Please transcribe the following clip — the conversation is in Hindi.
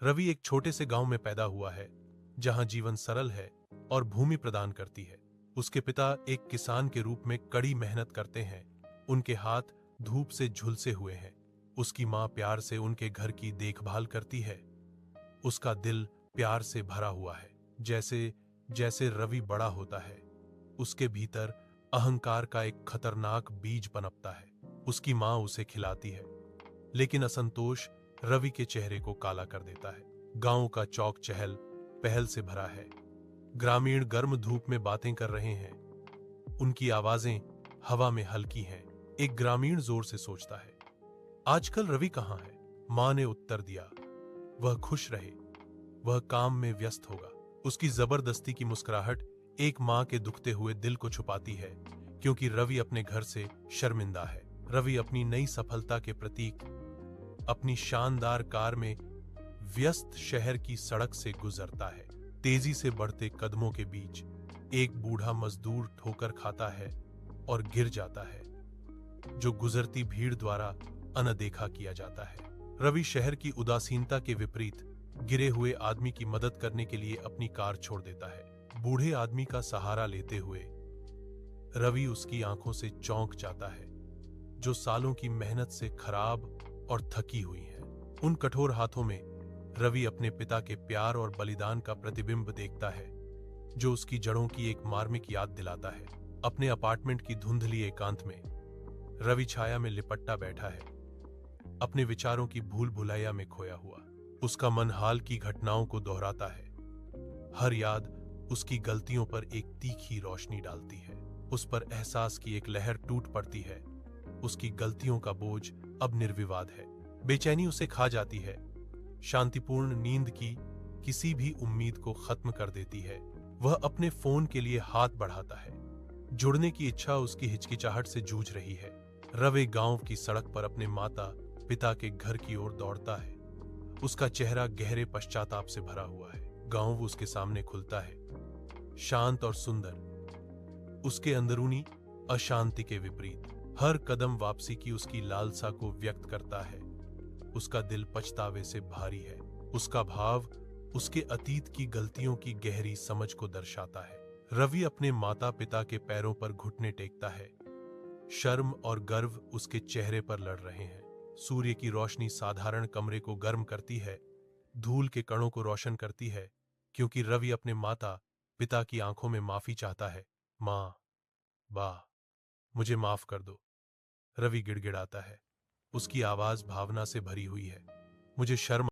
रवि एक छोटे से गांव में पैदा हुआ है, जहां जीवन सरल है और भूमि प्रदान करती है। उसके पिता एक किसान के रूप में कड़ी मेहनत करते हैं। उनके हाथ धूप से झुलसे हुए हैं। उसकी मां प्यार से उनके घर की देखभाल करती है। उसका दिल प्यार से भरा हुआ है। जैसे जैसे रवि बड़ा होता है, उसके भीतर अहंकार का एक खतरनाक बीज पनपता है। उसकी मां उसे खिलाती है, लेकिन असंतोष रवि के चेहरे को काला कर देता है। गांव का चौक चहल पहल से भरा है। ग्रामीण गर्म धूप में बातें कर रहे हैं। उनकी आवाजें हवा में हल्की हैं। एक ग्रामीण जोर से सोचता है, आजकल रवि कहां है? मां ने उत्तर दिया, वह खुश रहे, वह काम में व्यस्त होगा। उसकी जबरदस्ती की मुस्कुराहट एक मां के दुखते हुए दिल को छुपाती है, क्योंकि रवि अपने घर से शर्मिंदा है। रवि अपनी नई सफलता के प्रतीक अपनी शानदार कार में व्यस्त शहर की सड़क से गुजरता है। तेजी से बढ़ते कदमों के बीच एक बूढ़ा मजदूर ठोकर खाता है और गिर जाता है, जो गुजरती भीड़ द्वारा अनदेखा किया जाता है। रवि शहर की उदासीनता के विपरीत गिरे हुए आदमी की मदद करने के लिए अपनी कार छोड़ देता है। बूढ़े आदमी का सहारा लेते हुए रवि उसकी आंखों से चौंक जाता है, जो सालों की मेहनत से खराब और थकी हुई है। उन कठोर हाथों में रवि अपने पिता के प्यार और बलिदान का प्रतिबिंब देखता है, जो उसकी जड़ों की एक मार्मिक याद दिलाता है। अपने अपार्टमेंट की धुंधली एकांत में रवि छाया में लिपटा बैठा है, अपने विचारों की भूल भुलैया में खोया हुआ। उसका मन हाल की घटनाओं को दोहराता है। हर याद उसकी गलतियों पर एक तीखी रोशनी डालती है। उस पर एहसास की एक लहर टूट पड़ती है। उसकी गलतियों का बोझ अब निर्विवाद है। बेचैनी उसे खा जाती है। शांतिपूर्ण नींद की किसी भी उम्मीद को खत्म कर देती है। वह अपने फोन के लिए हाथ बढ़ाता है। जुड़ने की इच्छा उसकी हिचकिचाहट से जूझ रही है। रवि गांव की सड़क पर अपने माता पिता के घर की ओर दौड़ता है। उसका चेहरा गहरे पश्चाताप से भरा हुआ है। गांव उसके सामने खुलता है, शांत और सुंदर, उसके अंदरूनी अशांति के विपरीत। हर कदम वापसी की उसकी लालसा को व्यक्त करता है। उसका दिल पछतावे से भारी है। उसका भाव उसके अतीत की गलतियों की गहरी समझ को दर्शाता है। रवि अपने माता पिता के पैरों पर घुटने टेकता है। शर्म और गर्व उसके चेहरे पर लड़ रहे हैं। सूर्य की रोशनी साधारण कमरे को गर्म करती है, धूल के कणों को रोशन करती है, क्योंकि रवि अपने माता पिता की आंखों में माफी चाहता है। मां, बा, मुझे माफ कर दो, रवि गिड़गिड़ाता है। उसकी आवाज भावना से भरी हुई है। मुझे शर्म